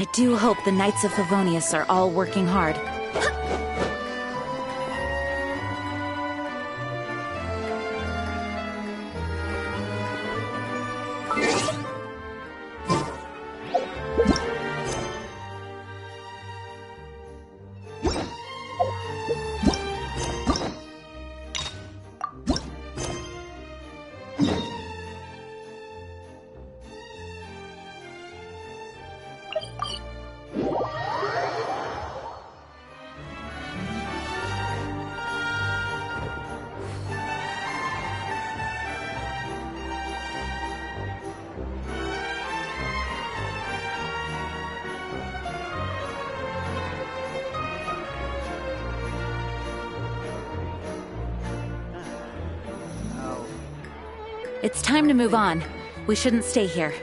I do hope the Knights of Favonius are all working hard. It's time to move on. We shouldn't stay here.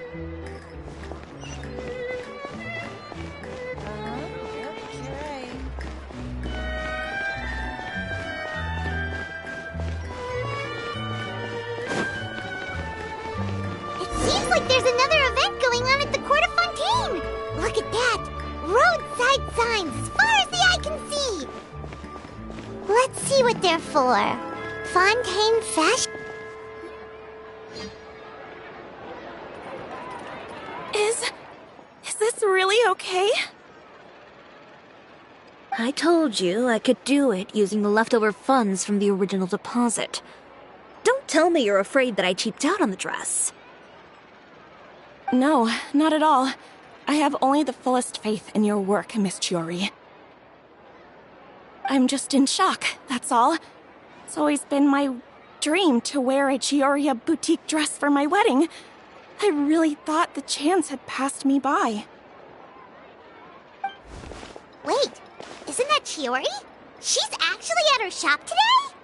It seems like there's another event going on at the Court of Fontaine! Look at that! Roadside signs as far as the eye can see! Let's see what they're for. Fontaine Fashion... Is this really okay? I told you I could do it using the leftover funds from the original deposit. Don't tell me you're afraid that I cheaped out on the dress. No, not at all. I have only the fullest faith in your work, Miss Chiori. I'm just in shock, that's all. It's always been my dream to wear a Chioriya boutique dress for my wedding. I really thought the chance had passed me by. Wait, isn't that Chiori? She's actually at her shop today?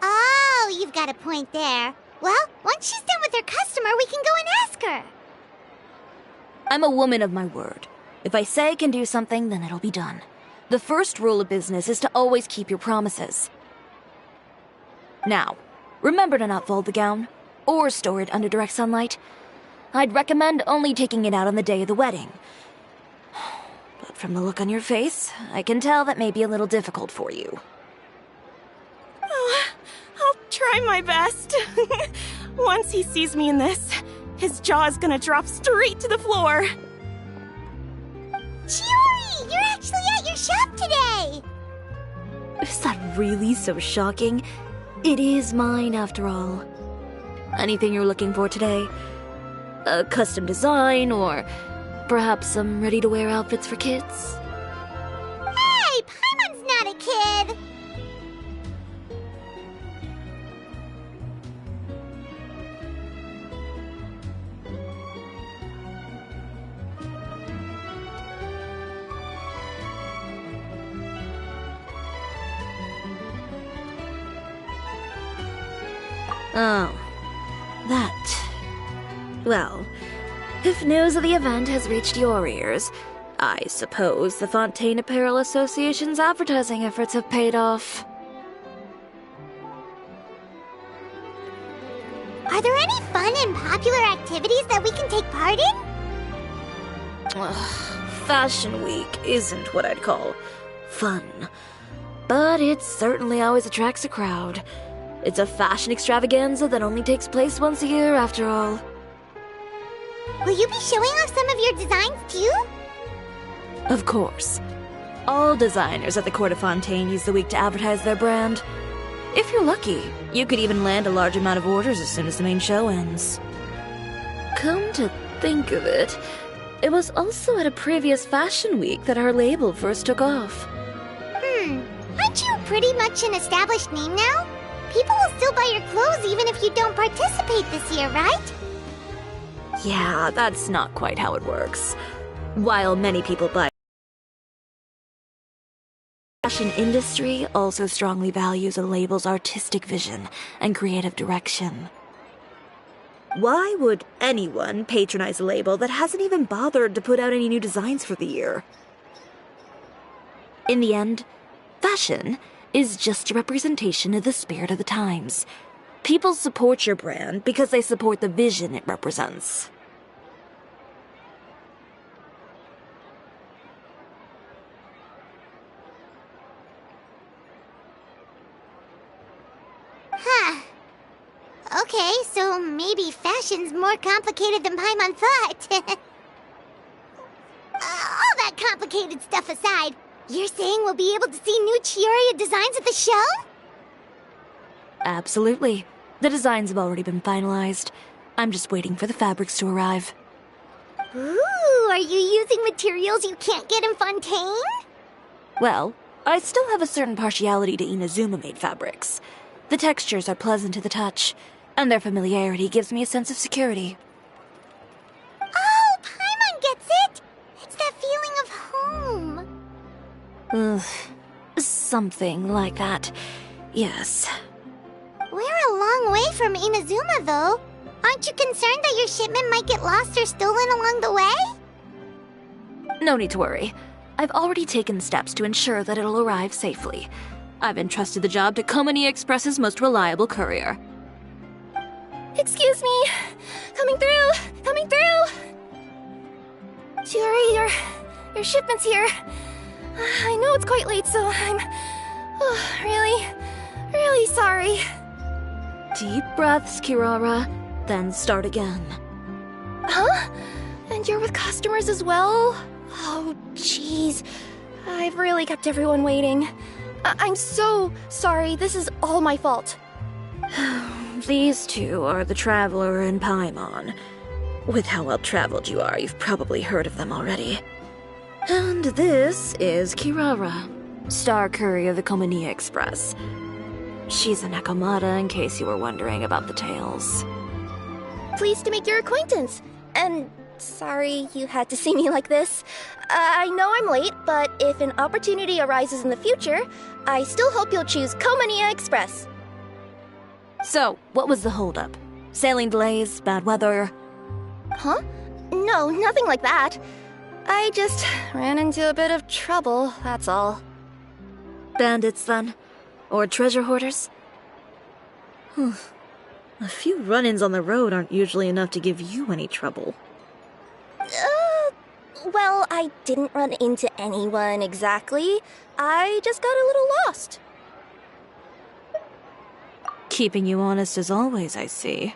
Oh, you've got a point there. Well, once she's done with her customer, we can go and ask her. I'm a woman of my word. If I say I can do something, then it'll be done. The first rule of business is to always keep your promises. Now, remember to not fold the gown, or store it under direct sunlight. I'd recommend only taking it out on the day of the wedding. But from the look on your face, I can tell that may be a little difficult for you. Oh, I'll try my best. Once he sees me in this, his jaw is gonna drop straight to the floor. Chiori, you're actually at your shop today! Is that really so shocking? It is mine, after all. Anything you're looking for today? A custom design, or perhaps some ready-to-wear outfits for kids? Hey, Paimon's not a kid! Oh, that. Well, if news of the event has reached your ears, I suppose the Fontaine Apparel Association's advertising efforts have paid off. Are there any fun and popular activities that we can take part in? Fashion Week isn't what I'd call fun, but it certainly always attracts a crowd. It's a fashion extravaganza that only takes place once a year, after all. Will you be showing off some of your designs, too? Of course. All designers at the Court of Fontaine use the week to advertise their brand. If you're lucky, you could even land a large amount of orders as soon as the main show ends. Come to think of it, it was also at a previous Fashion Week that our label first took off. Aren't you pretty much an established name now? People will still buy your clothes even if you don't participate this year, right? Yeah, that's not quite how it works. While many people buy, the fashion industry also strongly values a label's artistic vision and creative direction. Why would anyone patronize a label that hasn't even bothered to put out any new designs for the year? In the end, fashion is just a representation of the spirit of the times. People support your brand because they support the vision it represents. Okay, so maybe fashion's more complicated than Paimon thought. All that complicated stuff aside, you're saying we'll be able to see new Chiyoria designs at the show? Absolutely. The designs have already been finalized. I'm just waiting for the fabrics to arrive. Ooh, are you using materials you can't get in Fontaine? Well, I still have a certain partiality to Inazuma-made fabrics. The textures are pleasant to the touch, and their familiarity gives me a sense of security. Oh, Paimon gets it! It's that feeling of home. Ugh, something like that. Yes. We're a long way from Inazuma, though. Aren't you concerned that your shipment might get lost or stolen along the way? No need to worry. I've already taken steps to ensure that it'll arrive safely. I've entrusted the job to Komani Express's most reliable courier. Excuse me. Coming through. Coming through. Chiori, your shipment's here. I know it's quite late, so I'm really sorry. Deep breaths, Kirara, then start again. Huh? And you're with customers as well? Oh, jeez. I've really kept everyone waiting. I'm so sorry. This is all my fault. These two are the Traveler and Paimon. With how well-traveled you are, you've probably heard of them already. And this is Kirara, Star Courier of the Komani Express. She's a Nakamata, in case you were wondering about the tales. Pleased to make your acquaintance. And sorry you had to see me like this. I know I'm late, but if an opportunity arises in the future, I still hope you'll choose Komania Express. So, what was the holdup? Sailing delays, bad weather? Huh? No, nothing like that. I just ran into a bit of trouble, that's all. Bandits, then? Or treasure hoarders? A few run-ins on the road aren't usually enough to give you any trouble. Well, I didn't run into anyone exactly. I just got a little lost. Keeping you honest as always, I see.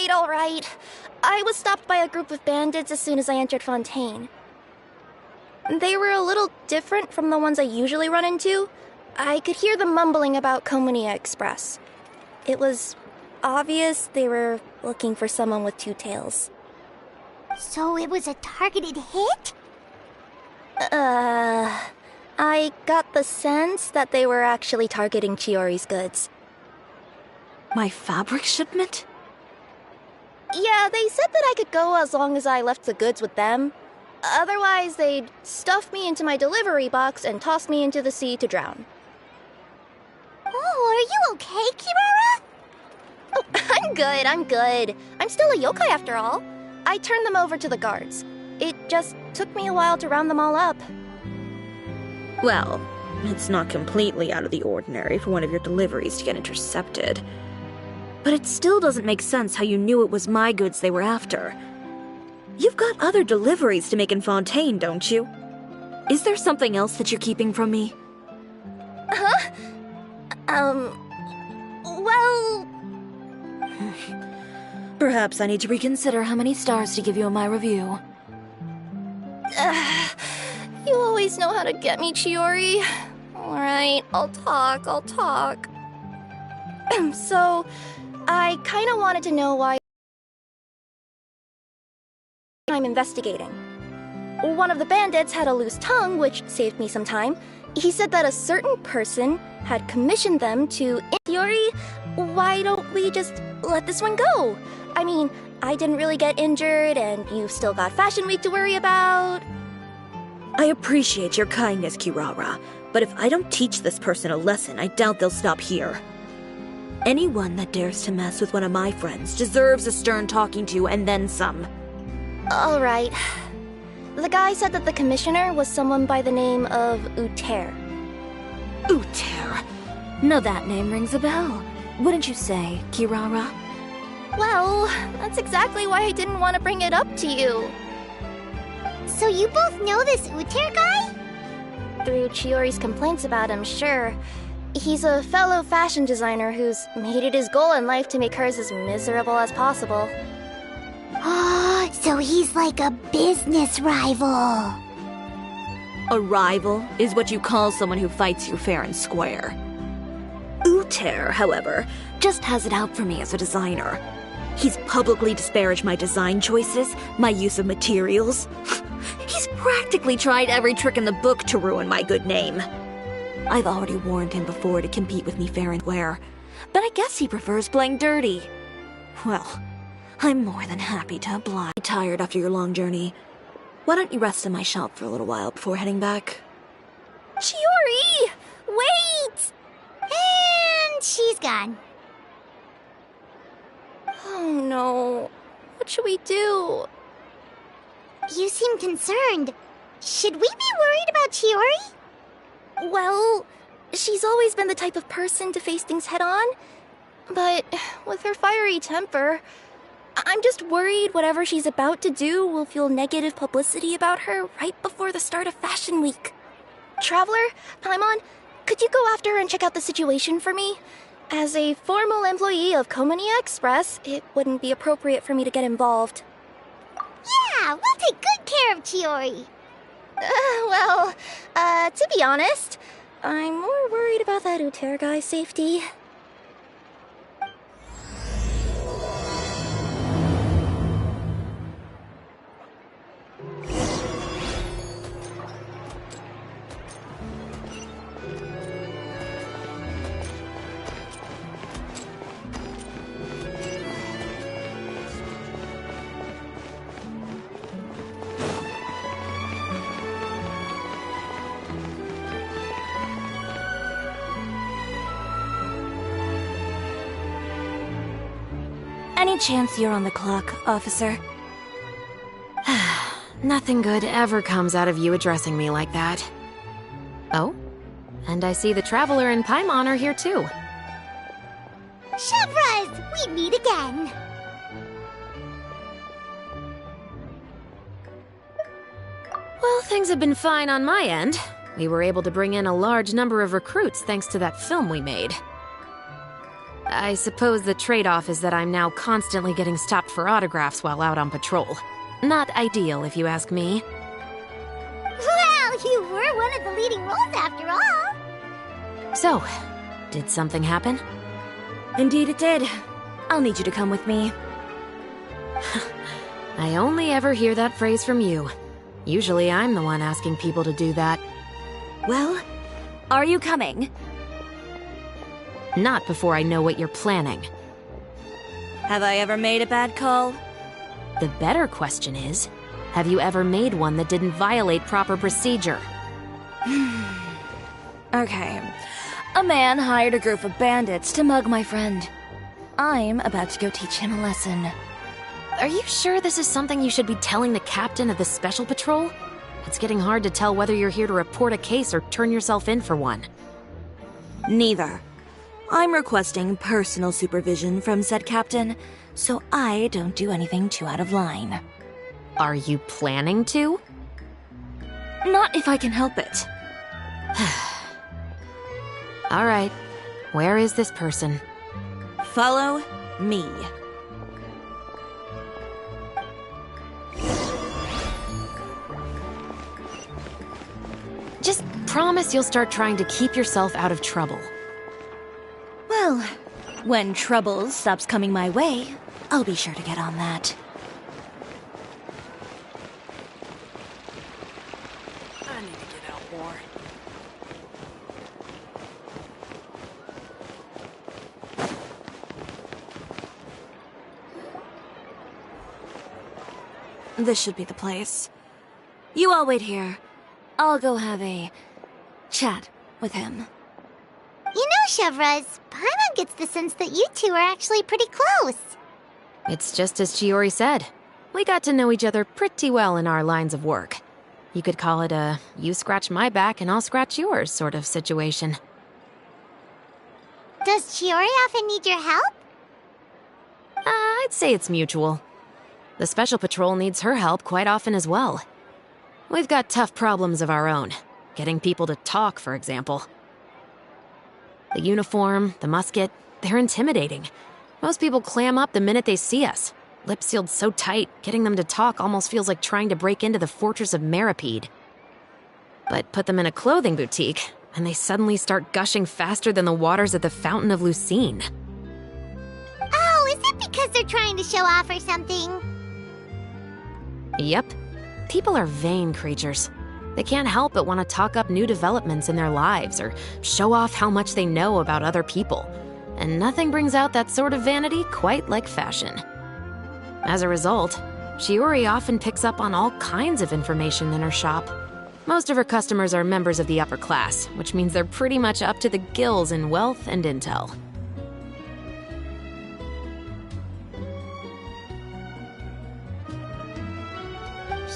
All right. I was stopped by a group of bandits as soon as I entered Fontaine. They were a little different from the ones I usually run into. I could hear them mumbling about Komania Express. It was obvious they were looking for someone with two tails. So it was a targeted hit? I got the sense that they were actually targeting Chiori's goods. My fabric shipment? Yeah, they said that I could go as long as I left the goods with them. Otherwise, they'd stuff me into my delivery box and toss me into the sea to drown. Oh, are you okay, Kirara? Oh, I'm good. I'm still a yokai after all. I turned them over to the guards. It just took me a while to round them all up. Well, it's not completely out of the ordinary for one of your deliveries to get intercepted. But it still doesn't make sense how you knew it was my goods they were after. You've got other deliveries to make in Fontaine, don't you? Is there something else that you're keeping from me? Huh? Well... Perhaps I need to reconsider how many stars to give you in my review. You always know how to get me, Chiori. Alright, I'll talk. So, I kinda wanted to know why I'm investigating. One of the bandits had a loose tongue, which saved me some time. He said that a certain person had commissioned them to... Chiori, why don't we just let this one go? I mean, I didn't really get injured, and you've still got Fashion Week to worry about. I appreciate your kindness, Kirara, but if I don't teach this person a lesson, I doubt they'll stop here. Anyone that dares to mess with one of my friends deserves a stern talking to and then some. Alright. The guy said that the commissioner was someone by the name of Uter. Uter. Now that name rings a bell. Wouldn't you say, Kirara? Well, that's exactly why I didn't want to bring it up to you. So you both know this Uter guy? through Chiori's complaints about him, sure. He's a fellow fashion designer who's made it his goal in life to make hers as miserable as possible. Oh, so he's like a business rival. A rival is what you call someone who fights you fair and square. Uter, however, just has it out for me as a designer. He's publicly disparaged my design choices, my use of materials. He's practically tried every trick in the book to ruin my good name. I've already warned him before to compete with me fair and square, but I guess he prefers playing dirty. Well, I'm more than happy to oblige. Tired after your long journey. Why don't you rest in my shop for a little while before heading back? Chiori! Wait! And she's gone. Oh no. What should we do? You seem concerned. Should we be worried about Chiori? Well, she's always been the type of person to face things head on. But with her fiery temper, I'm just worried whatever she's about to do will feel negative publicity about her right before the start of Fashion Week. Traveler, Paimon, could you go after her and check out the situation for me? As a formal employee of Komonia Express, it wouldn't be appropriate for me to get involved. Yeah, we'll take good care of Chiori. To be honest, I'm more worried about that Uter guy's safety. Any chance you're on the clock, officer? Nothing good ever comes out of you addressing me like that. Oh? And I see the Traveler and Paimon are here too. Chevras, we meet again. Well, things have been fine on my end. We were able to bring in a large number of recruits thanks to that film we made. I suppose the trade-off is that I'm now constantly getting stopped for autographs while out on patrol. Not ideal, if you ask me. Well, you were one of the leading roles after all. So, did something happen? Indeed it did. I'll need you to come with me. I only ever hear that phrase from you. Usually I'm the one asking people to do that. Well, are you coming? Not before I know what you're planning. Have I ever made a bad call? The better question is, have you ever made one that didn't violate proper procedure? Okay. A man hired a group of bandits to mug my friend. I'm about to go teach him a lesson. Are you sure this is something you should be telling the captain of the Special Patrol? It's getting hard to tell whether you're here to report a case or turn yourself in for one. Neither. I'm requesting personal supervision from said captain, so I don't do anything too out of line. Are you planning to? Not if I can help it. All right. Where is this person? Follow me. Just promise you'll start trying to keep yourself out of trouble. Well, when trouble stops coming my way, I'll be sure to get on that. I need to get out more. This should be the place. You all wait here. I'll go have a chat with him. You know, Chevras, Paimon gets the sense that you two are actually pretty close. It's just as Chiori said. We got to know each other pretty well in our lines of work. You could call it a you scratch my back and I'll scratch yours sort of situation. Does Chiori often need your help? I'd say it's mutual. The Special Patrol needs her help quite often as well. We've got tough problems of our own. Getting people to talk, for example. The uniform, the musket, they're intimidating. Most people clam up the minute they see us. Lips sealed so tight, getting them to talk almost feels like trying to break into the fortress of Meripede. But put them in a clothing boutique, and they suddenly start gushing faster than the waters at the Fountain of Lucine. Oh, is it because they're trying to show off or something? Yep. People are vain creatures. They can't help but want to talk up new developments in their lives or show off how much they know about other people. And nothing brings out that sort of vanity quite like fashion. As a result, Shiori often picks up on all kinds of information in her shop. Most of her customers are members of the upper class, which means they're pretty much up to the gills in wealth and intel.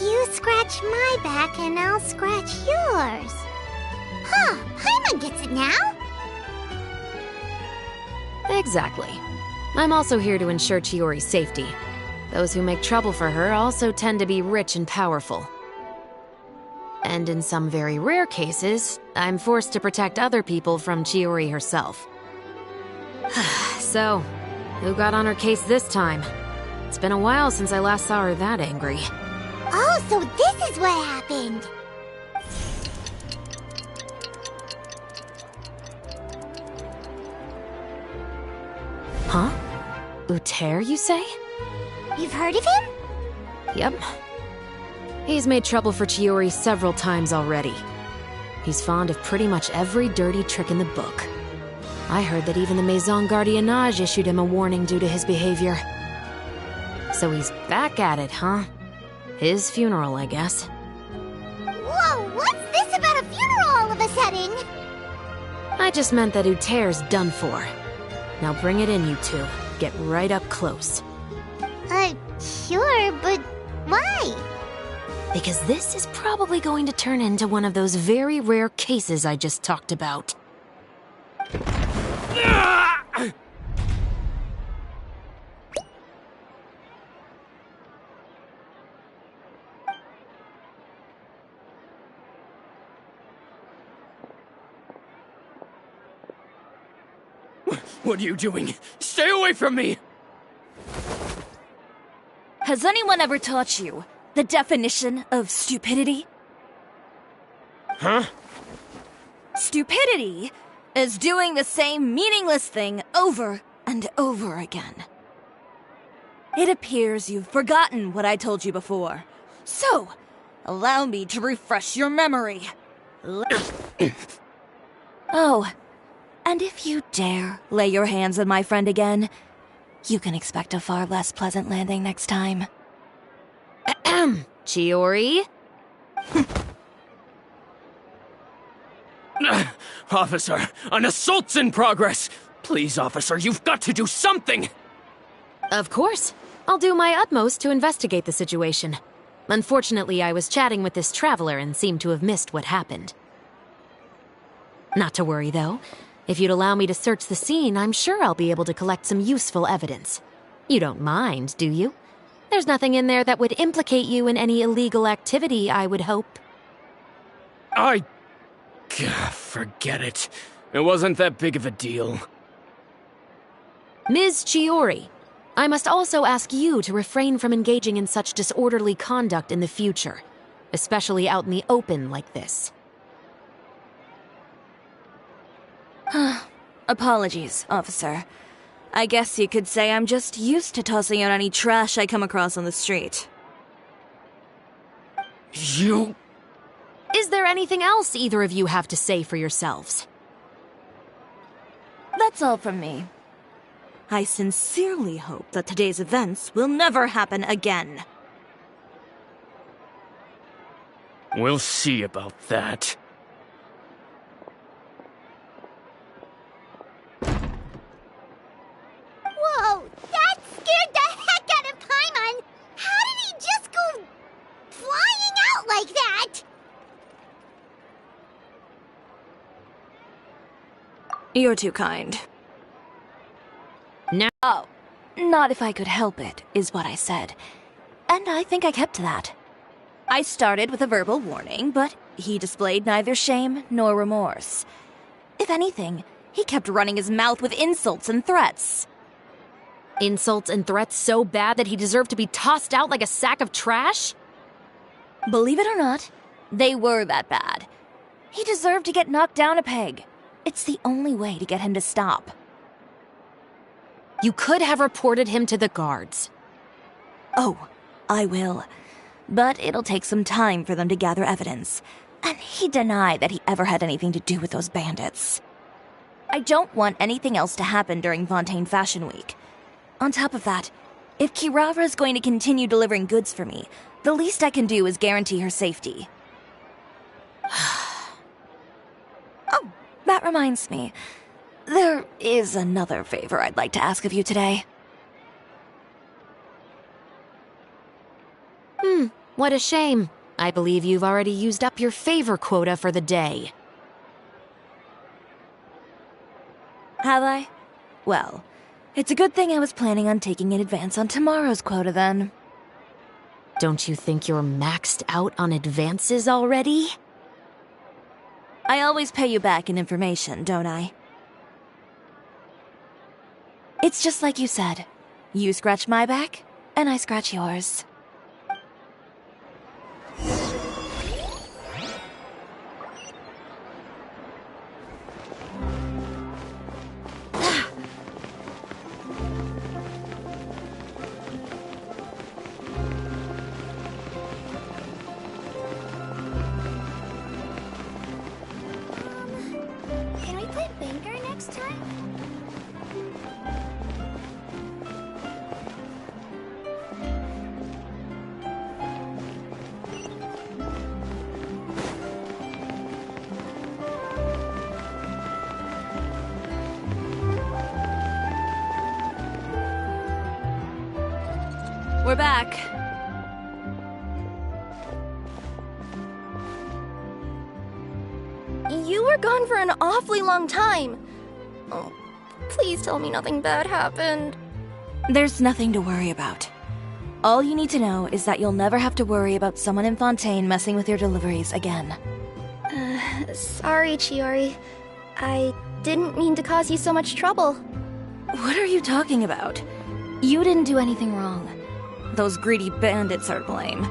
You scratch my back and I'll scratch yours. Huh, Paimon gets it now? Exactly. I'm also here to ensure Chiori's safety. Those who make trouble for her also tend to be rich and powerful. And in some very rare cases, I'm forced to protect other people from Chiori herself. So, who got on her case this time? It's been a while since I last saw her that angry. Oh, so this is what happened. Huh? Uter, you say? You've heard of him? Yep. He's made trouble for Chiori several times already. He's fond of pretty much every dirty trick in the book. I heard that even the Maison Gardiennage issued him a warning due to his behavior. So he's back at it, huh? His funeral, I guess. Whoa, what's this about a funeral all of a sudden? I just meant that Uter's done for. Now bring it in, you two. Get right up close. Sure, but why? Because this is probably going to turn into one of those very rare cases I just talked about. What are you doing? Stay away from me! Has anyone ever taught you the definition of stupidity? Huh? Stupidity is doing the same meaningless thing over and over again. It appears you've forgotten what I told you before. So, allow me to refresh your memory. Oh, and if you dare lay your hands on my friend again, you can expect a far less pleasant landing next time. Ahem. Chiori? Officer, an assault's in progress! Please, officer, you've got to do something! Of course. I'll do my utmost to investigate the situation. Unfortunately, I was chatting with this traveler and seemed to have missed what happened. Not to worry, though. If you'd allow me to search the scene, I'm sure I'll be able to collect some useful evidence. You don't mind, do you? There's nothing in there that would implicate you in any illegal activity, I would hope. Forget it. It wasn't that big of a deal. Ms. Chiori, I must also ask you to refrain from engaging in such disorderly conduct in the future, especially out in the open like this. Apologies, officer. I guess you could say I'm just used to tossing out any trash I come across on the street. You... Is there anything else either of you have to say for yourselves? That's all from me. I sincerely hope that today's events will never happen again. We'll see about that. Whoa, that scared the heck out of Paimon! How did he just go flying out like that? You're too kind. Now, Oh, not if I could help it, is what I said. And I think I kept to that. I started with a verbal warning, but He displayed neither shame nor remorse. If anything, he kept running his mouth with insults and threats. Insults and threats so bad that he deserved to be tossed out like a sack of trash? Believe it or not, they were that bad. He deserved to get knocked down a peg. It's the only way to get him to stop. You could have reported him to the guards. Oh, I will. But it'll take some time for them to gather evidence. And he denied that he ever had anything to do with those bandits. I don't want anything else to happen during Fontaine Fashion Week. On top of that, if Kirara is going to continue delivering goods for me, the least I can do is guarantee her safety. Oh, that reminds me. There is another favor I'd like to ask of you today. What a shame. I believe you've already used up your favor quota for the day. Have I? Well, it's a good thing I was planning on taking an advance on tomorrow's quota then. Don't you think you're maxed out on advances already? I always pay you back in information, don't I? It's just like you said. You scratch my back, and I scratch yours. Can we play Banker next time? We're back. You were gone for an awfully long time. Oh, please tell me nothing bad happened. There's nothing to worry about. All you need to know is that you'll never have to worry about someone in Fontaine messing with your deliveries again. Sorry, Chiori. I didn't mean to cause you so much trouble. What are you talking about? You didn't do anything wrong. Those greedy bandits are to blame,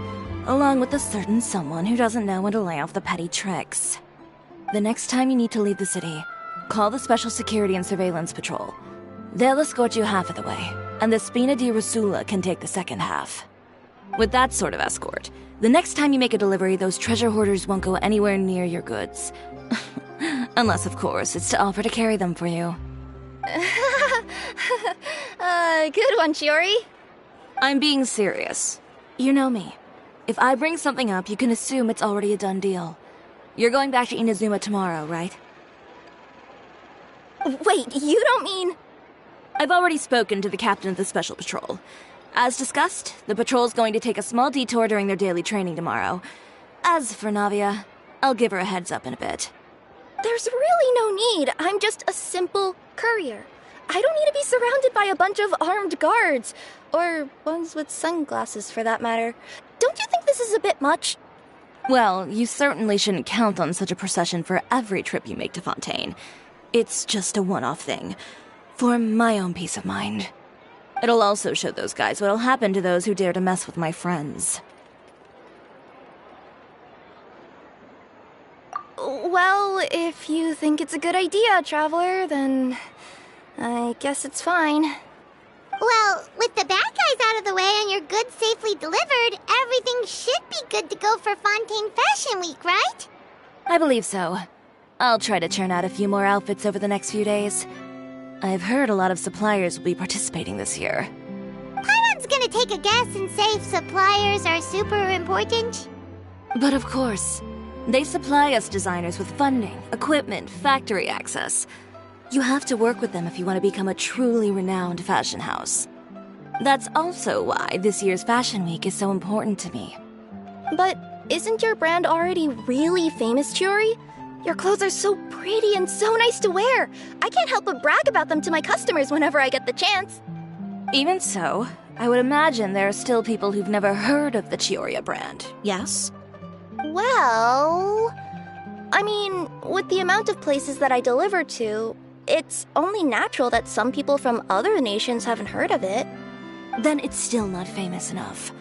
along with a certain someone who doesn't know when to lay off the petty tricks. The next time you need to leave the city, call the Special Security and Surveillance Patrol. They'll escort you half of the way, and the Spina di Rosula can take the second half. With that sort of escort, the next time you make a delivery, those treasure hoarders won't go anywhere near your goods. Unless, of course, it's to offer to carry them for you. Good one, Chiori. I'm being serious. You know me. If I bring something up, you can assume it's already a done deal. You're going back to Inazuma tomorrow, right? Wait, you don't mean... I've already spoken to the captain of the Special Patrol. As discussed, the patrol's going to take a small detour during their daily training tomorrow. As for Navia, I'll give her a heads up in a bit. There's really no need. I'm just a simple courier. I don't need to be surrounded by a bunch of armed guards. Or ones with sunglasses, for that matter. Don't you think this is a bit much? Well, you certainly shouldn't count on such a procession for every trip you make to Fontaine. It's just a one-off thing. For my own peace of mind. It'll also show those guys what'll happen to those who dare to mess with my friends. Well, if you think it's a good idea, Traveler, then I guess it's fine. Well, with the bad guys out of the way and your goods safely delivered, everything should be good to go for Fontaine Fashion Week, right? I believe so. I'll try to churn out a few more outfits over the next few days. I've heard a lot of suppliers will be participating this year. Paimon's gonna take a guess and say if suppliers are super important. But of course, they supply us designers with funding, equipment, factory access. You have to work with them if you want to become a truly renowned fashion house. That's also why this year's Fashion Week is so important to me. But isn't your brand already really famous, Chiori? Your clothes are so pretty and so nice to wear. I can't help but brag about them to my customers whenever I get the chance. Even so, I would imagine there are still people who've never heard of the Chioriya brand, yes? Well, I mean, with the amount of places that I deliver to, it's only natural that some people from other nations haven't heard of it. Then it's still not famous enough.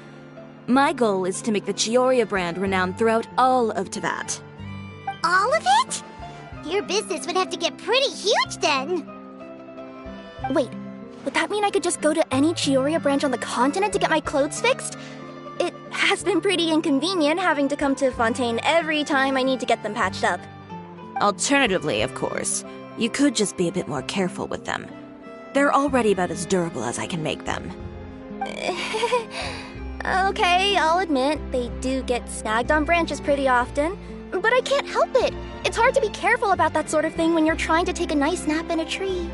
My goal is to make the Chioria brand renowned throughout all of Teyvat. All of it? Your business would have to get pretty huge then. Wait, would that mean I could just go to any Chioria branch on the continent to get my clothes fixed? It has been pretty inconvenient having to come to Fontaine every time I need to get them patched up. Alternatively, of course, you could just be a bit more careful with them. They're already about as durable as I can make them. Okay, I'll admit, they do get snagged on branches pretty often, but I can't help it. It's hard to be careful about that sort of thing when you're trying to take a nice nap in a tree.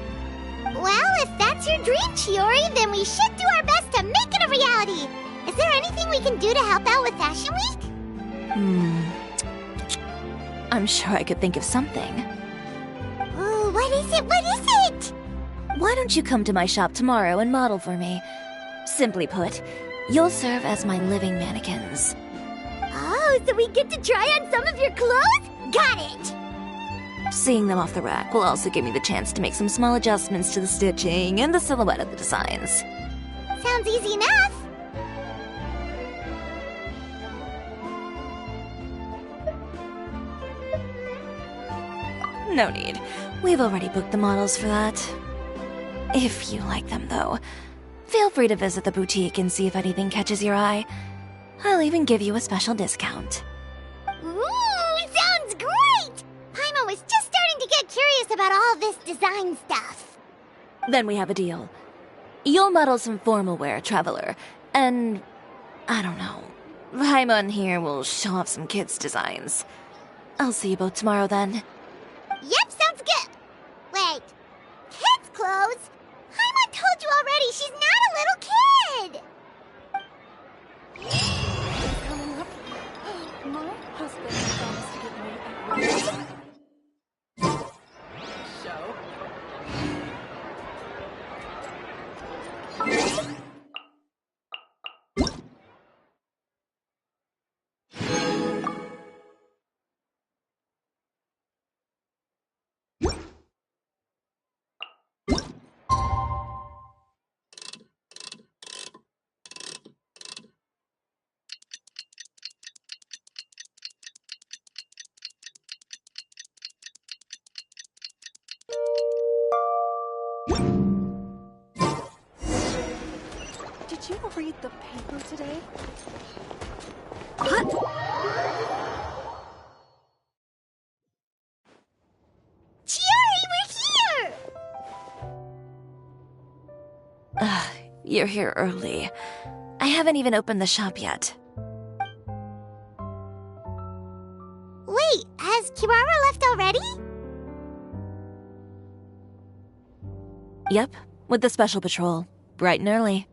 Well, if that's your dream, Chiori, then we should do our best to make it a reality. Is there anything we can do to help out with Fashion Week? I'm sure I could think of something. Ooh, what is it? What is it? Why don't you come to my shop tomorrow and model for me? Simply put, you'll serve as my living mannequins. Oh, so we get to try on some of your clothes? Got it! Seeing them off the rack will also give me the chance to make some small adjustments to the stitching and the silhouette of the designs. Sounds easy enough. No need. We've already booked the models for that. If you like them, though, feel free to visit the boutique and see if anything catches your eye. I'll even give you a special discount. Ooh, sounds great! Paimon was just starting to get curious about all this design stuff. Then we have a deal. You'll model some formal wear, Traveler, and I don't know. Paimon here will show off some kids' designs. I'll see you both tomorrow then. Yep, sounds good. Wait, kids' clothes? Paimon told you already she's not a little kid. My husband promised to give me a show. Did you read the paper today? Chiori, we're here! You're here early. I haven't even opened the shop yet. Wait, has Kirara left already? Yep, with the special patrol. Bright and early.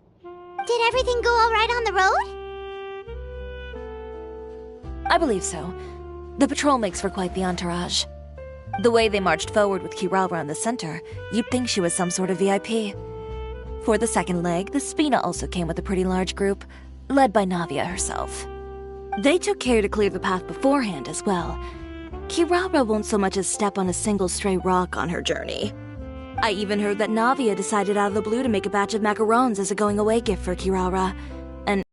Did everything go all right on the road? I believe so. The patrol makes for quite the entourage. The way they marched forward with Kirara in the center, you'd think she was some sort of VIP. For the second leg, the Spina also came with a pretty large group, led by Navia herself. They took care to clear the path beforehand as well. Kirara won't so much as step on a single stray rock on her journey. I even heard that Navia decided out of the blue to make a batch of macarons as a going-away gift for Kirara. And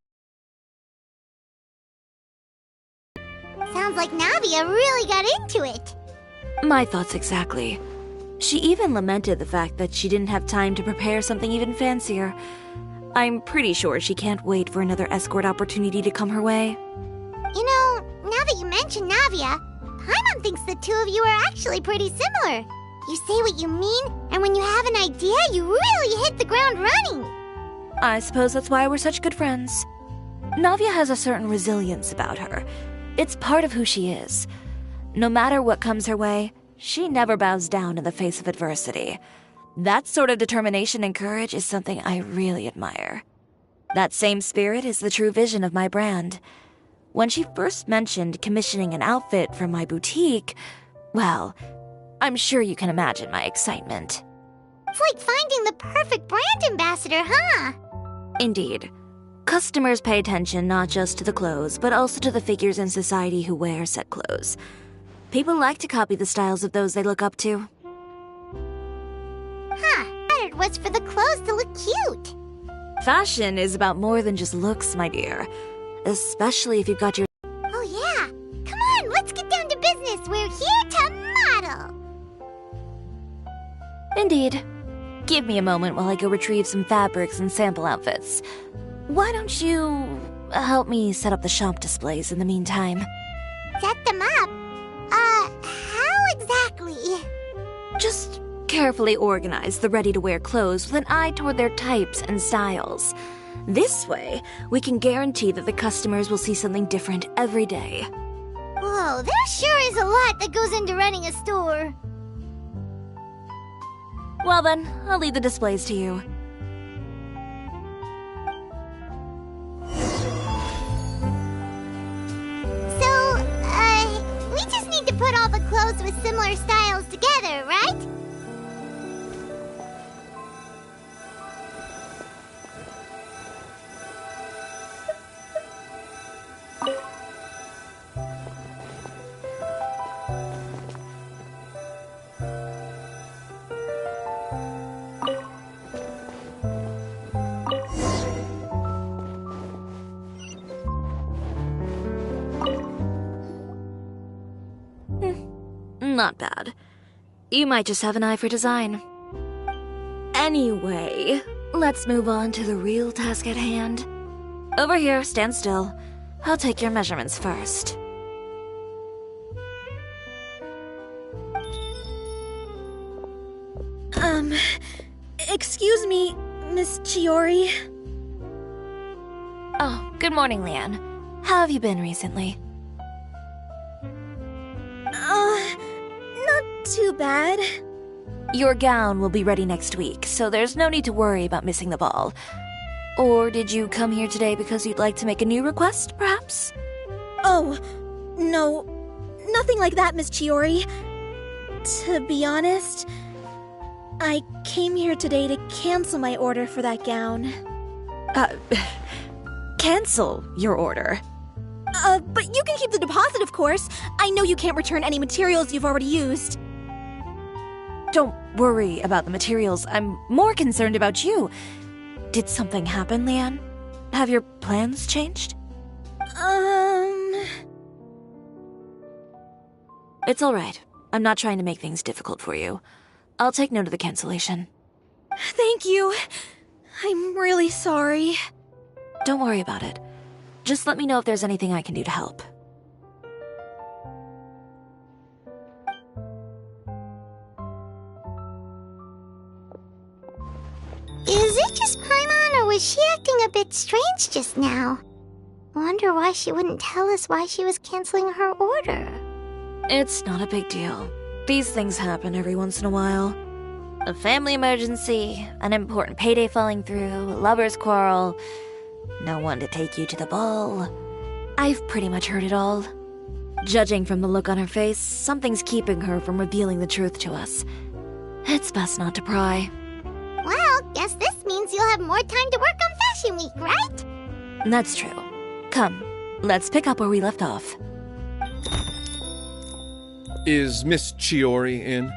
Sounds like Navia really got into it. my thoughts exactly. She even lamented the fact that she didn't have time to prepare something even fancier. I'm pretty sure she can't wait for another escort opportunity to come her way. You know, now that you mention Navia, Paimon thinks the two of you are actually pretty similar. You say what you mean, and when you have an idea, you really hit the ground running. I suppose that's why we're such good friends. Navia has a certain resilience about her. It's part of who she is. No matter what comes her way, she never bows down in the face of adversity. That sort of determination and courage is something I really admire. That same spirit is the true vision of my brand. When she first mentioned commissioning an outfit from my boutique, well, I'm sure you can imagine my excitement. It's like finding the perfect brand ambassador, huh? Indeed. Customers pay attention not just to the clothes, but also to the figures in society who wear said clothes. People like to copy the styles of those they look up to. Huh, it was for the clothes to look cute. Fashion is about more than just looks, my dear. Especially if you've got your... Oh yeah, come on, let's get down to business. We're here to model. Indeed. Give me a moment while I go retrieve some fabrics and sample outfits. Why don't you help me set up the shop displays in the meantime? Set them up? How exactly? Just carefully organize the ready-to-wear clothes with an eye toward their types and styles. This way, we can guarantee that the customers will see something different every day. Whoa, there sure is a lot that goes into running a store. Well then, I'll leave the displays to you. So, we just need to put all the clothes with similar styles together, right? Not bad. You might just have an eye for design. Anyway, let's move on to the real task at hand. Over here, stand still. I'll take your measurements first. Excuse me, Miss Chiori. Oh, good morning, Leanne. How have you been recently? Not too bad. Your gown will be ready next week, so there's no need to worry about missing the ball. Or did you come here today because you'd like to make a new request, perhaps? Oh, no. Nothing like that, Miss Chiori. To be honest, I came here today to cancel my order for that gown. Cancel your order. But you can keep the deposit, of course. I know you can't return any materials you've already used. Don't worry about the materials. I'm more concerned about you. Did something happen, Leanne? Have your plans changed? It's all right. I'm not trying to make things difficult for you. I'll take note of the cancellation. Thank you. I'm really sorry. Don't worry about it. Just let me know if there's anything I can do to help. Is it just Paimon, or was she acting a bit strange just now? Wonder why she wouldn't tell us why she was canceling her order. It's not a big deal. These things happen every once in a while. A family emergency, an important payday falling through, a lover's quarrel, no one to take you to the ball. I've pretty much heard it all. Judging from the look on her face, something's keeping her from revealing the truth to us. It's best not to pry. Well, guess this means you'll have more time to work on Fashion Week, right? That's true. Come, let's pick up where we left off. Is Miss Chiori in?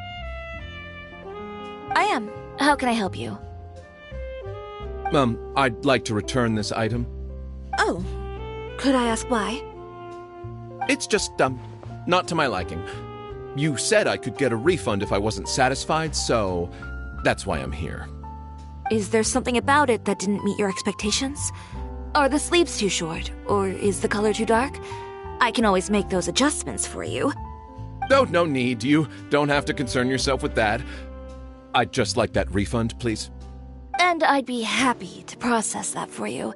I am. How can I help you? I'd like to return this item. Oh. Could I ask why? It's just, not to my liking. You said I could get a refund if I wasn't satisfied, so that's why I'm here. Is there something about it that didn't meet your expectations? Are the sleeves too short, or is the color too dark? I can always make those adjustments for you. No need. You don't have to concern yourself with that. I'd just like that refund, please. And I'd be happy to process that for you.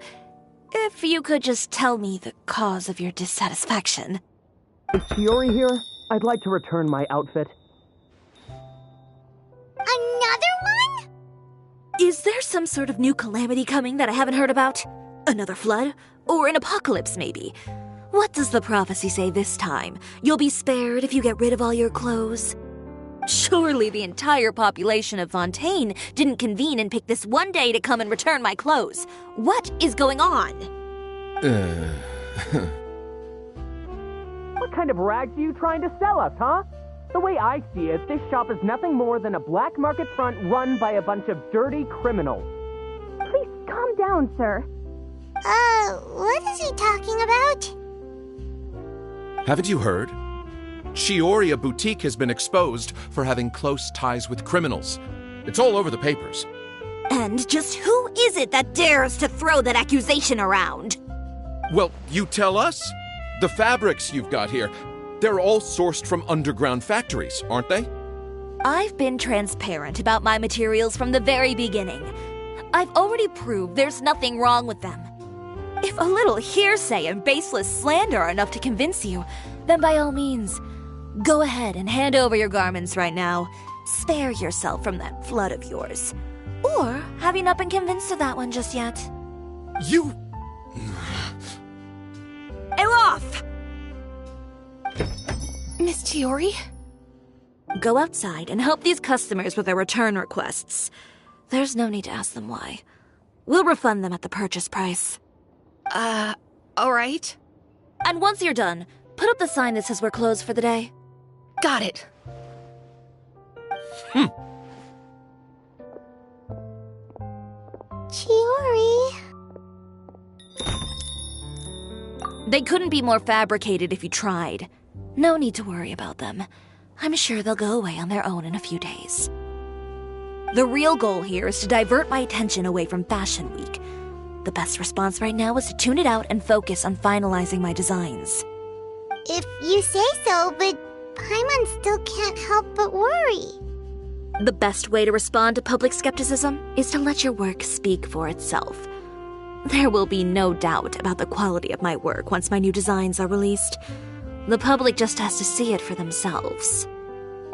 If you could just tell me the cause of your dissatisfaction. Is Chiori here? I'd like to return my outfit. Another one? Is there some sort of new calamity coming that I haven't heard about? Another flood? Or an apocalypse, maybe? What does the prophecy say this time? You'll be spared if you get rid of all your clothes? Surely the entire population of Fontaine didn't convene and pick this one day to come and return my clothes. What is going on? What kind of rags are you trying to sell us, huh? The way I see it, this shop is nothing more than a black market front run by a bunch of dirty criminals. Please calm down, sir. What is he talking about? Haven't you heard? Chioria Boutique has been exposed for having close ties with criminals. It's all over the papers. And just who is it that dares to throw that accusation around? Well, you tell us. The fabrics you've got here, they're all sourced from underground factories, aren't they? I've been transparent about my materials from the very beginning. I've already proved there's nothing wrong with them. If a little hearsay and baseless slander are enough to convince you, then by all means, go ahead and hand over your garments right now. Spare yourself from that flood of yours. Or have you not been convinced of that one just yet? You... Elof! Miss Chiori? Go outside and help these customers with their return requests. There's no need to ask them why. We'll refund them at the purchase price. Alright. And once you're done, put up the sign that says we're closed for the day. Got it. Chiori. They couldn't be more fabricated if you tried. No need to worry about them. I'm sure they'll go away on their own in a few days. The real goal here is to divert my attention away from Fashion Week. The best response right now is to tune it out and focus on finalizing my designs. If you say so, but Paimon still can't help but worry. The best way to respond to public skepticism is to let your work speak for itself. There will be no doubt about the quality of my work once my new designs are released. The public just has to see it for themselves.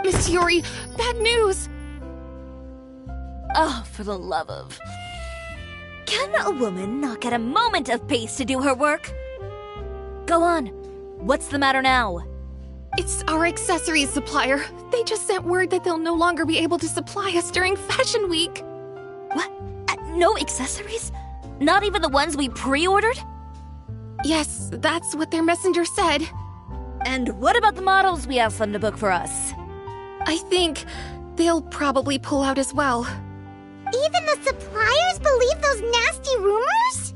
Miss Chiori, bad news! Oh, for the love of... Can a woman not get a moment of peace to do her work? Go on. What's the matter now? It's our accessories supplier. They just sent word that they'll no longer be able to supply us during Fashion Week. What? No accessories? Not even the ones we pre-ordered? Yes, that's what their messenger said. And what about the models we asked them to book for us? I think they'll probably pull out as well. Even the suppliers believe those nasty rumors?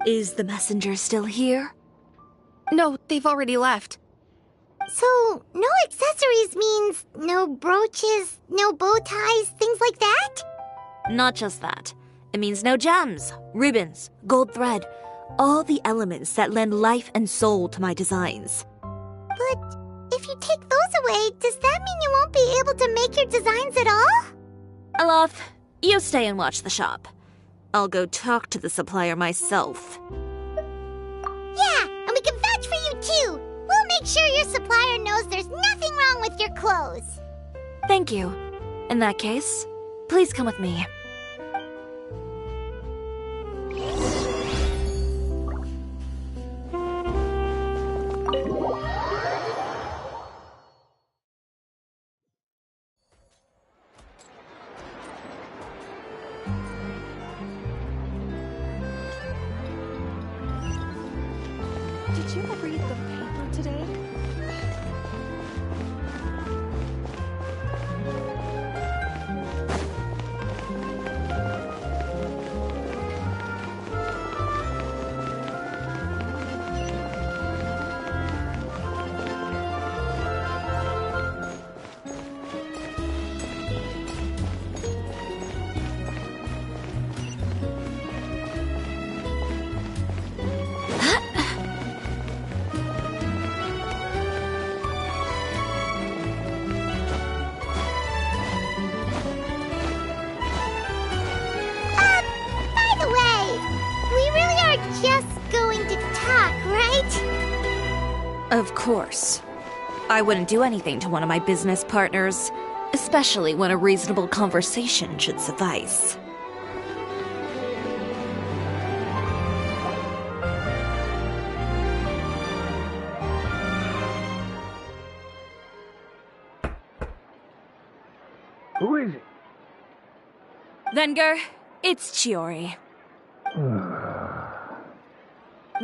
Is the messenger still here? No, they've already left. So, no accessories means no brooches, no bow ties, things like that? Not just that. It means no gems, ribbons, gold thread, all the elements that lend life and soul to my designs. But if you take those away, does that mean you won't be able to make your designs at all? Alof, you stay and watch the shop. I'll go talk to the supplier myself. Yeah, and we can vouch for you too. We'll make sure your supplier knows there's nothing wrong with your clothes. Thank you. In that case, please come with me. Did you read the paper today? By the way, we really are just going to talk, right? Of course. I wouldn't do anything to one of my business partners, especially when a reasonable conversation should suffice. Who is it? Venger, it's Chiori.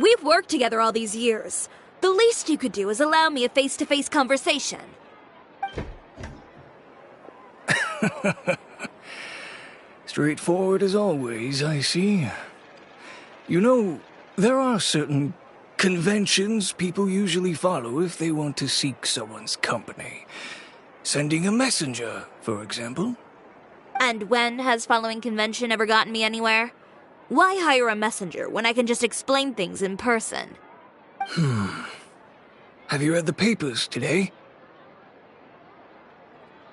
We've worked together all these years. The least you could do is allow me a face-to-face conversation. Straightforward as always, I see. You know, there are certain conventions people usually follow if they want to seek someone's company. Sending a messenger, for example. And when has following convention ever gotten me anywhere? Why hire a messenger when I can just explain things in person? Have you read the papers today?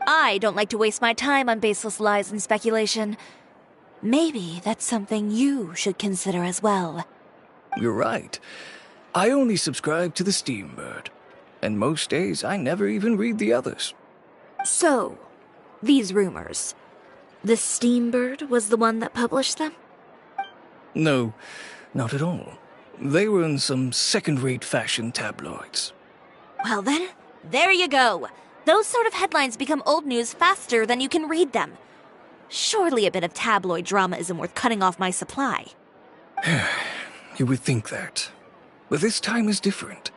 I don't like to waste my time on baseless lies and speculation. Maybe that's something you should consider as well. You're right. I only subscribe to the Steambird. And most days I never even read the others. So, these rumors. The Steambird was the one that published them? No, not at all. They were in some second-rate fashion tabloids. Well then, there you go. Those sort of headlines become old news faster than you can read them. Surely a bit of tabloid drama isn't worth cutting off my supply. You would think that. But this time is different.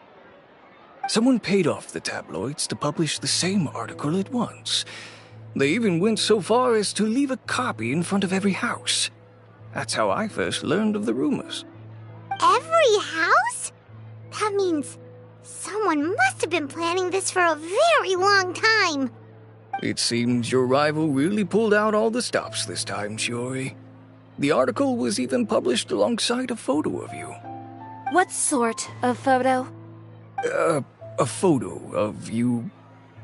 Someone paid off the tabloids to publish the same article at once. They even went so far as to leave a copy in front of every house. That's how I first learned of the rumors. Every house? That means someone must have been planning this for a very long time. It seems your rival really pulled out all the stops this time, Shiori. The article was even published alongside a photo of you. What sort of photo? A photo of you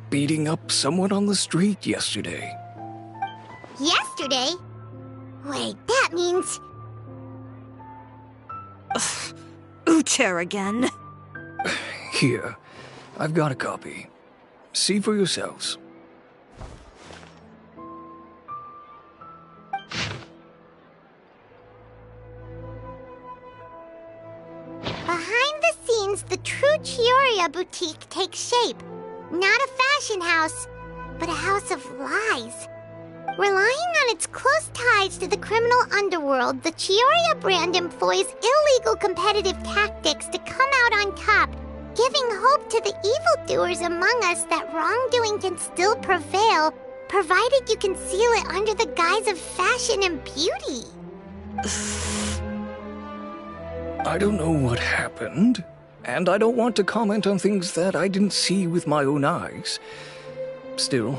beating up someone on the street yesterday. Yesterday? Wait, that means... Ucher again. Here, I've got a copy. See for yourselves. Behind the scenes, the true Chioriya boutique takes shape. Not a fashion house, but a house of lies. Relying on its close ties to the criminal underworld, the Chioriya brand employs illegal competitive tactics to come out on top, giving hope to the evildoers among us that wrongdoing can still prevail, provided you conceal it under the guise of fashion and beauty. I don't know what happened, and I don't want to comment on things that I didn't see with my own eyes. Still,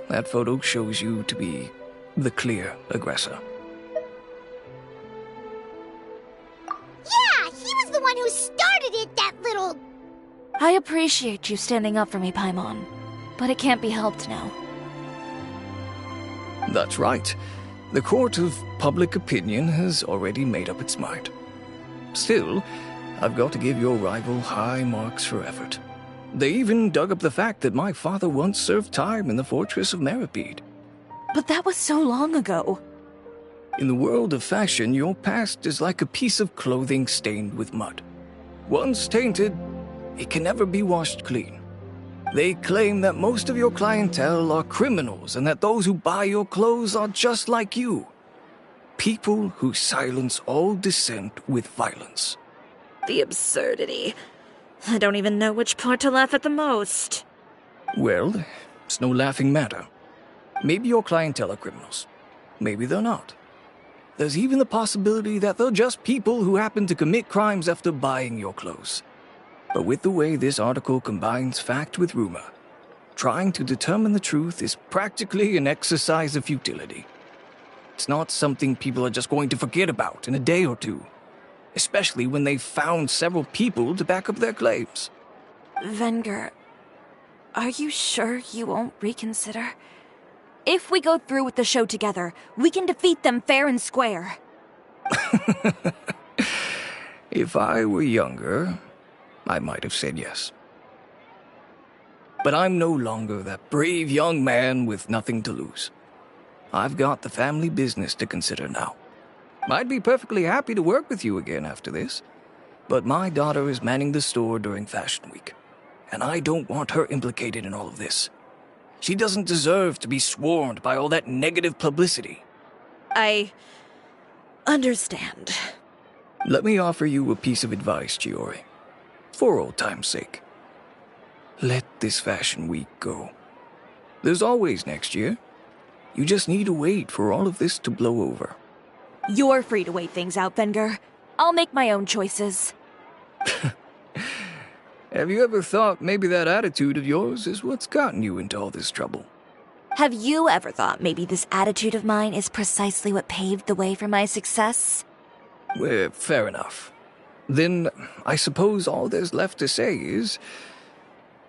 that photo shows you to be the clear aggressor. Yeah, he was the one who started it, that little... I appreciate you standing up for me, Paimon, but it can't be helped now. That's right. The court of public opinion has already made up its mind. Still, I've got to give your rival high marks for effort. They even dug up the fact that my father once served time in the fortress of Meripede. But that was so long ago. In the world of fashion, your past is like a piece of clothing stained with mud. Once tainted, it can never be washed clean. They claim that most of your clientele are criminals and that those who buy your clothes are just like you. People who silence all dissent with violence. The absurdity. I don't even know which part to laugh at the most. Well, it's no laughing matter. Maybe your clientele are criminals. Maybe they're not. There's even the possibility that they're just people who happen to commit crimes after buying your clothes. But with the way this article combines fact with rumor, trying to determine the truth is practically an exercise of futility. It's not something people are just going to forget about in a day or two, especially when they've found several people to back up their claims. Venger, are you sure you won't reconsider? If we go through with the show together, we can defeat them fair and square. If I were younger, I might have said yes. But I'm no longer that brave young man with nothing to lose. I've got the family business to consider now. I'd be perfectly happy to work with you again after this, but my daughter is manning the store during Fashion Week, and I don't want her implicated in all of this. She doesn't deserve to be swarmed by all that negative publicity. I understand. Let me offer you a piece of advice, Chiori. For old time's sake. Let this fashion week go. There's always next year. You just need to wait for all of this to blow over. You're free to wait things out, Venger. I'll make my own choices. Have you ever thought maybe that attitude of yours is what's gotten you into all this trouble? Have you ever thought maybe this attitude of mine is precisely what paved the way for my success? Well, fair enough. Then I suppose all there's left to say is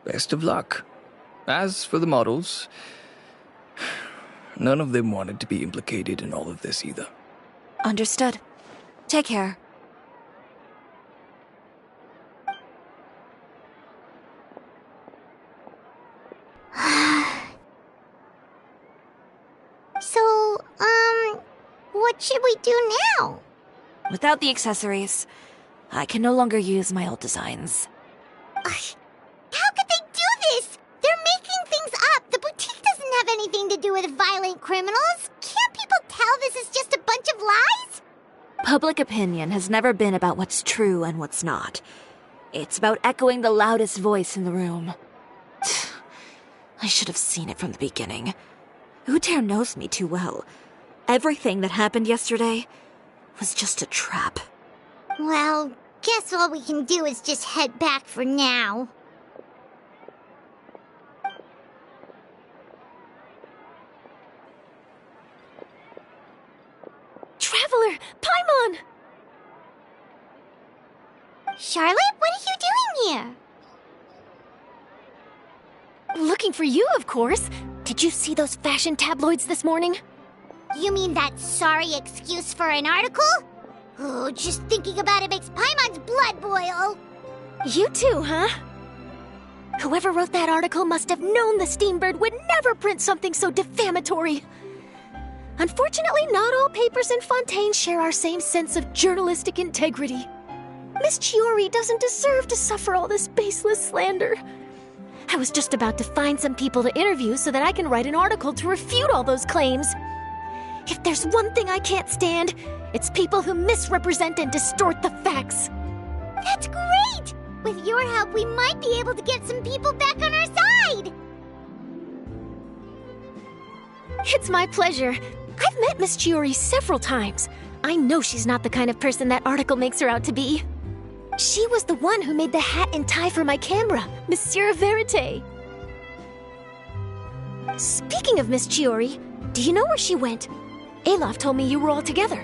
best of luck. As for the models, none of them wanted to be implicated in all of this either. Understood. Take care. So, what should we do now? Without the accessories, I can no longer use my old designs. How could they do this? They're making things up. The boutique doesn't have anything to do with violent criminals. Can't people tell this is just a bunch of lies? Public opinion has never been about what's true and what's not. It's about echoing the loudest voice in the room. I should have seen it from the beginning. Uter knows me too well. Everything that happened yesterday was just a trap. Well, guess all we can do is just head back for now. Traveler! Paimon! Charlotte, what are you doing here? Looking for you, of course. Did you see those fashion tabloids this morning? You mean that sorry excuse for an article? Oh, just thinking about it makes Paimon's blood boil. You too, huh? Whoever wrote that article must have known the Steambird would never print something so defamatory. Unfortunately, not all papers in Fontaine share our same sense of journalistic integrity. Miss Chiori doesn't deserve to suffer all this baseless slander. I was just about to find some people to interview so that I can write an article to refute all those claims. If there's one thing I can't stand, it's people who misrepresent and distort the facts. That's great! With your help, we might be able to get some people back on our side! It's my pleasure. I've met Miss Chiori several times. I know she's not the kind of person that article makes her out to be. She was the one who made the hat and tie for my camera, Monsieur Verite. Speaking of Miss Chiori, do you know where she went? Alof told me you were all together.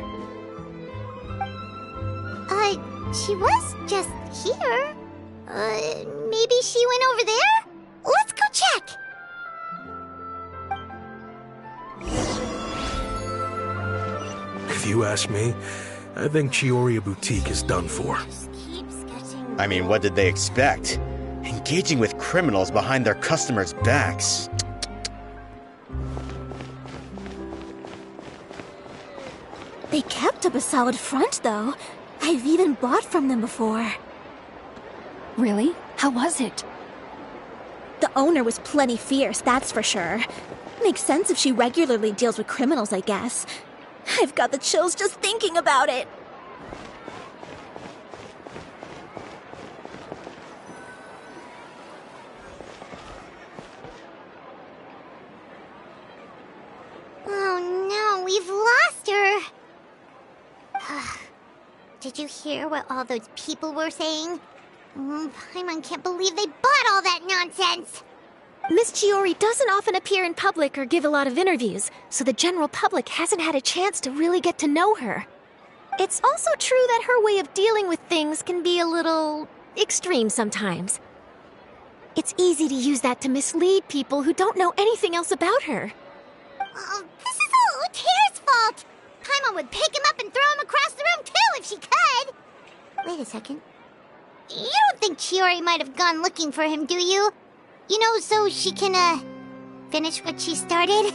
She was just here. Maybe she went over there? Let's go check! If you ask me, I think Chiori Boutique is done for. I mean, what did they expect? Engaging with criminals behind their customers' backs. They kept up a solid front, though. I've even bought from them before. Really? How was it? The owner was plenty fierce, that's for sure. Makes sense if she regularly deals with criminals, I guess. I've got the chills just thinking about it. Oh no, we've lost her! Did you hear what all those people were saying? Paimon can't believe they bought all that nonsense! Miss Chiori doesn't often appear in public or give a lot of interviews, so the general public hasn't had a chance to really get to know her. It's also true that her way of dealing with things can be a little extreme sometimes. It's easy to use that to mislead people who don't know anything else about her. This is all Uter's fault! Paimon would pick him up and throw him across the room too if she could! Wait a second. You don't think Chiori might have gone looking for him, do you? You know, so she can, finish what she started?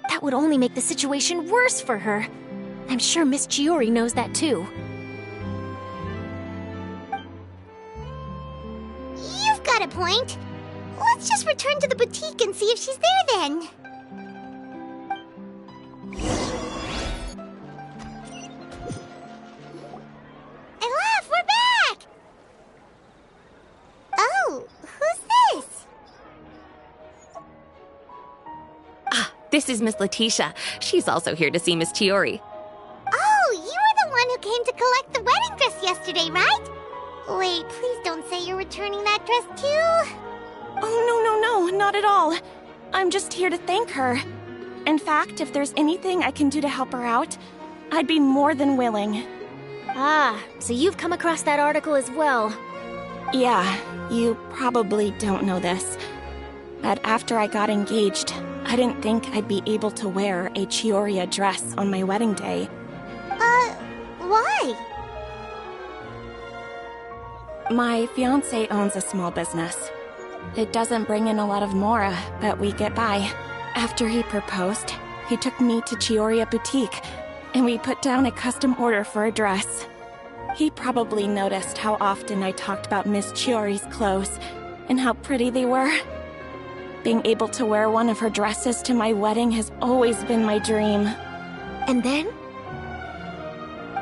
That would only make the situation worse for her. I'm sure Miss Chiori knows that too. You've got a point. Let's just return to the boutique and see if she's there then. Elaf, we're back! Oh, who's this? This is Miss Letitia. She's also here to see Miss Chiori. Oh, you were the one who came to collect the wedding dress yesterday, right? Wait, please don't say you're returning that dress too. Oh, no, not at all. I'm just here to thank her. In fact, if there's anything I can do to help her out, I'd be more than willing. Ah, so you've come across that article as well. Yeah, you probably don't know this, but after I got engaged, I didn't think I'd be able to wear a Chioria dress on my wedding day. Why? My fiancé owns a small business. It doesn't bring in a lot of mora, but we get by. After he proposed, he took me to Chioria Boutique, and we put down a custom order for a dress. He probably noticed how often I talked about Miss Chiori's clothes, and how pretty they were. Being able to wear one of her dresses to my wedding has always been my dream. And then?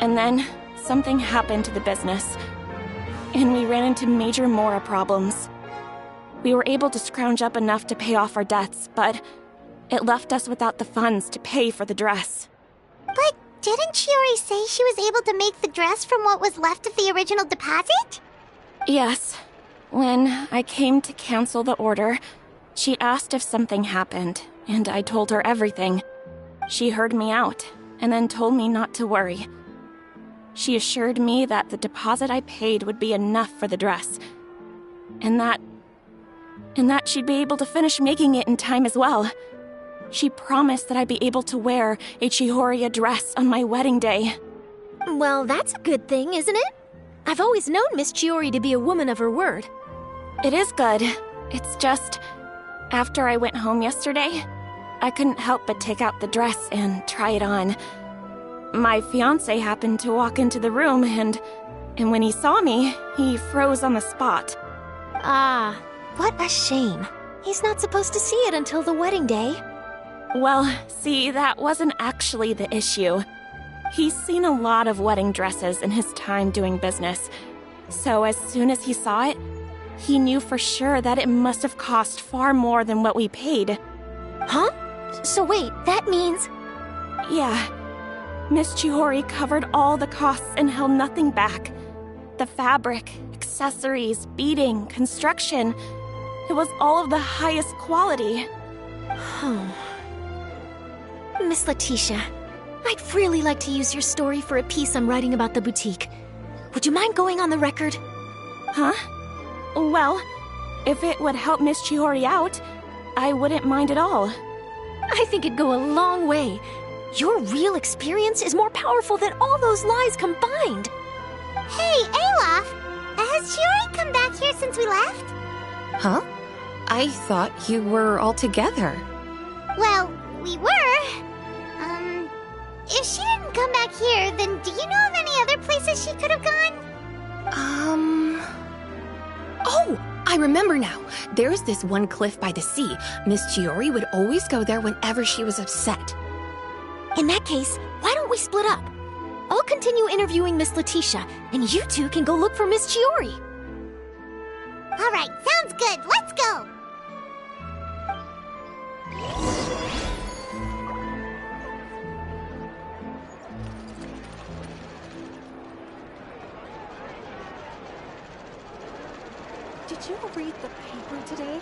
And then, something happened to the business, and we ran into major mora problems. We were able to scrounge up enough to pay off our debts, but it left us without the funds to pay for the dress. But didn't Chiori say she was able to make the dress from what was left of the original deposit? Yes. When I came to cancel the order, she asked if something happened, and I told her everything. She heard me out, and then told me not to worry. She assured me that the deposit I paid would be enough for the dress, and that she'd be able to finish making it in time as well. She promised that I'd be able to wear a Chihoria dress on my wedding day. Well, that's a good thing, isn't it? I've always known Miss Chiori to be a woman of her word. It is good. It's just, after I went home yesterday, I couldn't help but take out the dress and try it on. My fiancé happened to walk into the room, and when he saw me, he froze on the spot. Ah, what a shame. He's not supposed to see it until the wedding day. Well, see, that wasn't actually the issue. He's seen a lot of wedding dresses in his time doing business, so as soon as he saw it, he knew for sure that it must have cost far more than what we paid. Huh? So wait, that means... Yeah. Miss Chihori covered all the costs and held nothing back. The fabric, accessories, beading, construction. It was all of the highest quality. Miss Letitia, I'd really like to use your story for a piece I'm writing about the boutique. Would you mind going on the record? Huh? Well, if it would help Miss Chihori out, I wouldn't mind at all. I think it'd go a long way. Your real experience is more powerful than all those lies combined. Hey, Olaf! Has Chiori come back here since we left? Huh? I thought you were all together. Well, we were. If she didn't come back here, then do you know of any other places she could have gone? Oh, I remember now. There's this one cliff by the sea. Miss Chiori would always go there whenever she was upset. In that case, why don't we split up? I'll continue interviewing Miss Letitia, and you two can go look for Miss Chiori. All right, sounds good. Let's go! Did you read the paper today?